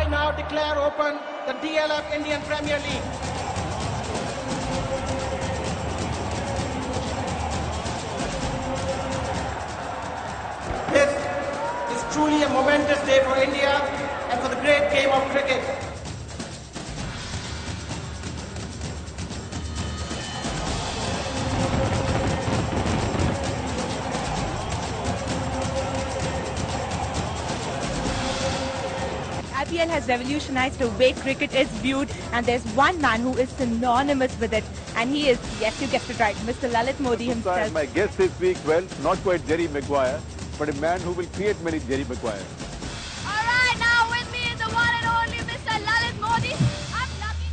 I now declare open the DLF Indian Premier League. This is truly a momentous day for India and for the great game of cricket. IPL has revolutionized the way cricket is viewed, and there's one man who is synonymous with it, and he is, yes, you guessed it right, Mr. Lalit Modi himself. My guest this week, well, not quite Jerry Maguire, but a man who will create many Jerry Maguires. Alright, now with me is the one and only Mr. Lalit Modi. I'm lucky.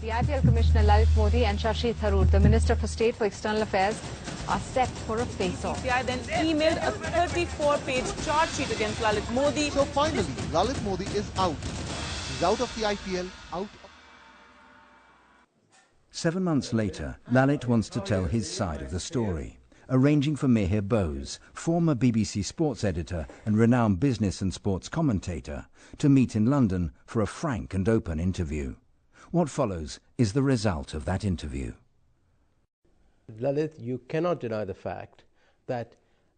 The IPL Commissioner Lalit Modi and Shashi Tharoor, the Minister for State for External Affairs, are set for a face-off. BCCI then emailed a 34-page charge sheet against Lalit Modi. So finally, Lalit Modi is out. He's out of the IPL, out. 7 months later, Lalit wants to tell his side of the story, arranging for Mihir Bose, former BBC sports editor and renowned business and sports commentator, to meet in London for a frank and open interview. What follows is the result of that interview. Lalit, you cannot deny the fact that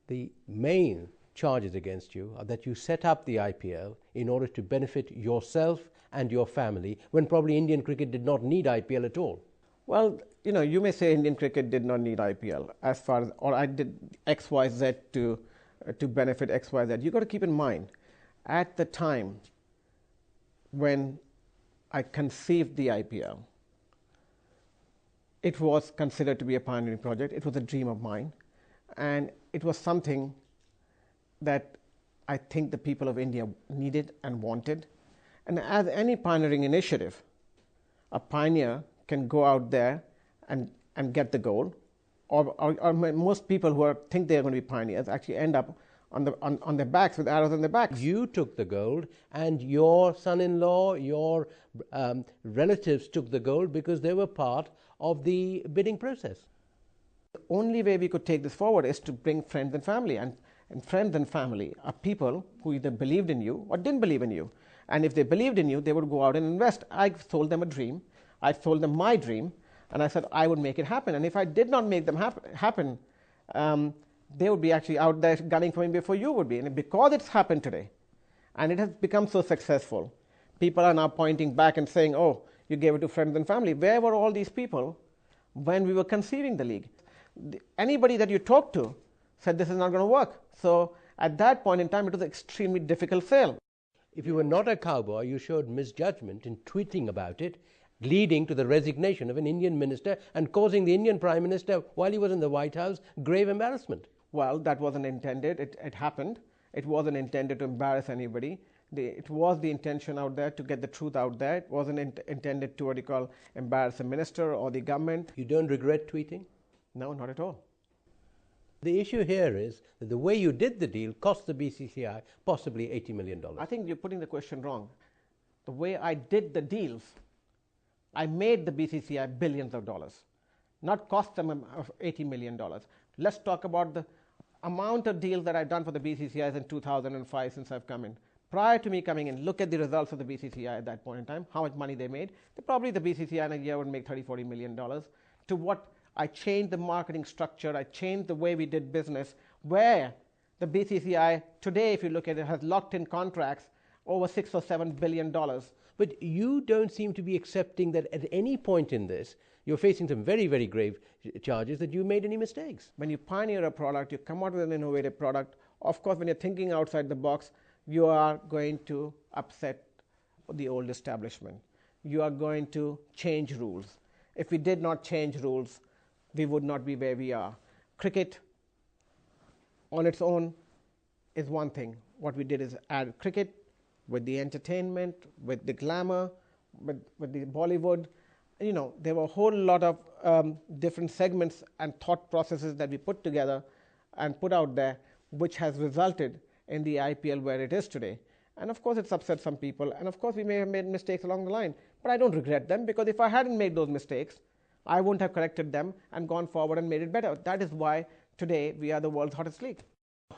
the main charges against you are that you set up the IPL in order to benefit yourself and your family, when probably Indian cricket did not need IPL at all. Well, you know, you may say Indian cricket did not need IPL as far as, or I did X, Y, Z to benefit X, Y, Z. You've got to keep in mind, at the time when I conceived the IPL, it was considered to be a pioneering project. It was a dream of mine. And it was something that I think the people of India needed and wanted. And as any pioneering initiative, a pioneer can go out there and get the goal. Or most people who think they're going to be pioneers actually end up on their backs with arrows on their backs. You took the gold, and your son-in-law, your relatives took the gold because they were part of the bidding process. The only way we could take this forward is to bring friends and family. And friends and family are people who either believed in you or didn't believe in you. And if they believed in you, they would go out and invest. I told them a dream. I told them my dream. And I said I would make it happen. And if I did not make them happen, they would be actually out there gunning for me before you would be. And because it's happened today, and it has become so successful, people are now pointing back and saying, oh, you gave it to friends and family. Where were all these people when we were conceiving the league? Anybody that you talked to said this is not going to work. So at that point in time, it was an extremely difficult sale. If you were not a cowboy, you showed misjudgment in tweeting about it, leading to the resignation of an Indian minister and causing the Indian Prime Minister, while he was in the White House, grave embarrassment. Well, that wasn't intended. It happened. It wasn't intended to embarrass anybody. It was the intention out there to get the truth out there. It wasn't intended to, what you call, embarrass a minister or the government. You don't regret tweeting? No, not at all. The issue here is that the way you did the deal cost the BCCI possibly $80 million. I think you're putting the question wrong. The way I did the deals, I made the BCCI billions of dollars, not cost them $80 million. Let's talk about the amount of deals that I've done for the BCCIs in 2005 since I've come in. Prior to me coming in, look at the results of the BCCI at that point in time, how much money they made. Probably the BCCI in a year would make $30–40 million. To what I changed the marketing structure, I changed the way we did business, where the BCCI today, if you look at it, has locked in contracts over $6 or $7 billion. But you don't seem to be accepting that at any point in this, you're facing some very, very grave charges that you made any mistakes. When you pioneer a product, you come out with an innovative product. Of course, when you're thinking outside the box, you are going to upset the old establishment. You are going to change rules. If we did not change rules, we would not be where we are. Cricket on its own is one thing. What we did is add cricket with the entertainment, with the glamour, with the Bollywood. You know, there were a whole lot of different segments and thought processes that we put together and put out there, which has resulted in the IPL where it is today. And of course, it's upset some people. And of course, we may have made mistakes along the line. But I don't regret them, because if I hadn't made those mistakes, I wouldn't have corrected them and gone forward and made it better. That is why today we are the world's hottest league.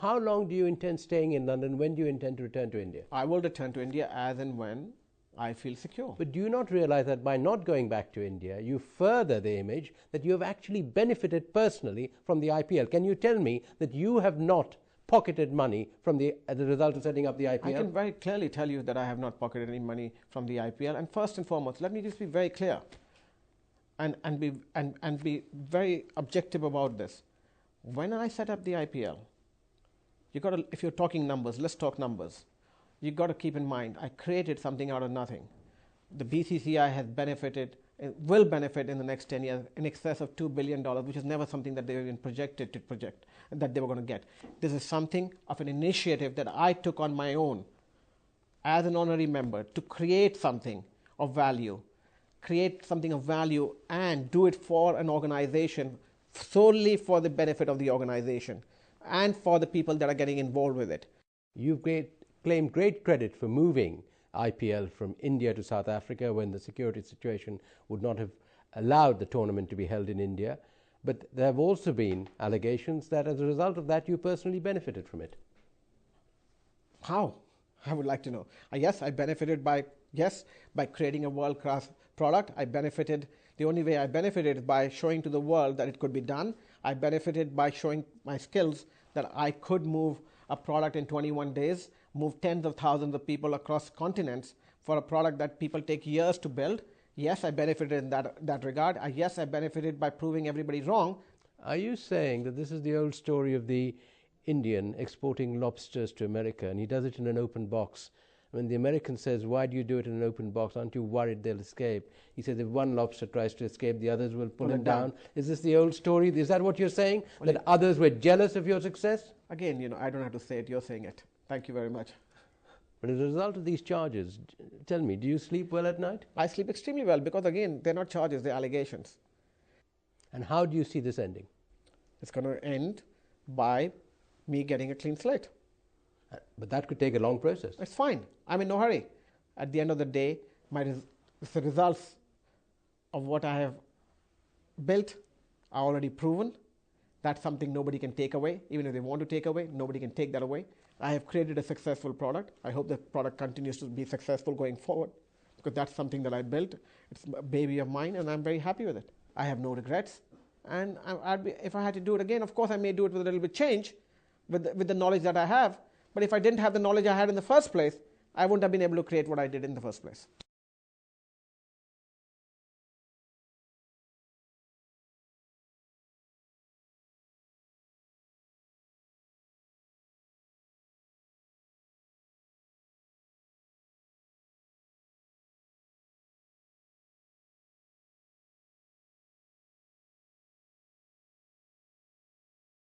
How long do you intend staying in London? When do you intend to return to India? I will return to India as and when I feel secure. But do you not realize that by not going back to India, you further the image that you have actually benefited personally from the IPL? Can you tell me that you have not pocketed money from as a result of setting up the IPL? I can very clearly tell you that I have not pocketed any money from the IPL. And first and foremost, let me just be very clear and be very objective about this. When I set up the IPL, if you're talking numbers, let's talk numbers. You've got to keep in mind, I created something out of nothing. The BCCI has benefited, will benefit in the next 10 years in excess of $2 billion, which is never something that they even projected to project, that they were going to get. This is something of an initiative that I took on my own as an honorary member to create something of value, and do it for an organization, solely for the benefit of the organization and for the people that are getting involved with it. You've claimed great credit for moving IPL from India to South Africa when the security situation would not have allowed the tournament to be held in India. But there have also been allegations that as a result of that you personally benefited from it. How? I would like to know. Yes, I benefited by creating a world-class product. The only way I benefited is by showing to the world that it could be done. I benefited by showing my skills that I could move a product in 21 days, move tens of thousands of people across continents for a product that people take years to build. Yes, I benefited in that regard. Yes, I benefited by proving everybody wrong. Are you saying that this is the old story of the Indian exporting lobsters to America, and he does it in an open box? When the American says, why do you do it in an open box? Aren't you worried they'll escape? He says, if one lobster tries to escape, the others will pull him down. Is this the old story? Is that what you're saying? That others were jealous of your success? Again, I don't have to say it. You're saying it. Thank you very much. But as a result of these charges, tell me, do you sleep well at night? I sleep extremely well because, again, they're not charges, they're allegations. And how do you see this ending? It's going to end by me getting a clean slate. But that could take a long process. It's fine. I'm in no hurry. At the end of the day, the results of what I have built are already proven. That's something nobody can take away. Even if they want to take away, nobody can take that away. I have created a successful product. I hope the product continues to be successful going forward, because that's something that I built. It's a baby of mine, and I'm very happy with it. I have no regrets. And if I had to do it again, of course I may do it with a little bit change, with the knowledge that I have. But if I didn't have the knowledge I had in the first place, I wouldn't have been able to create what I did in the first place.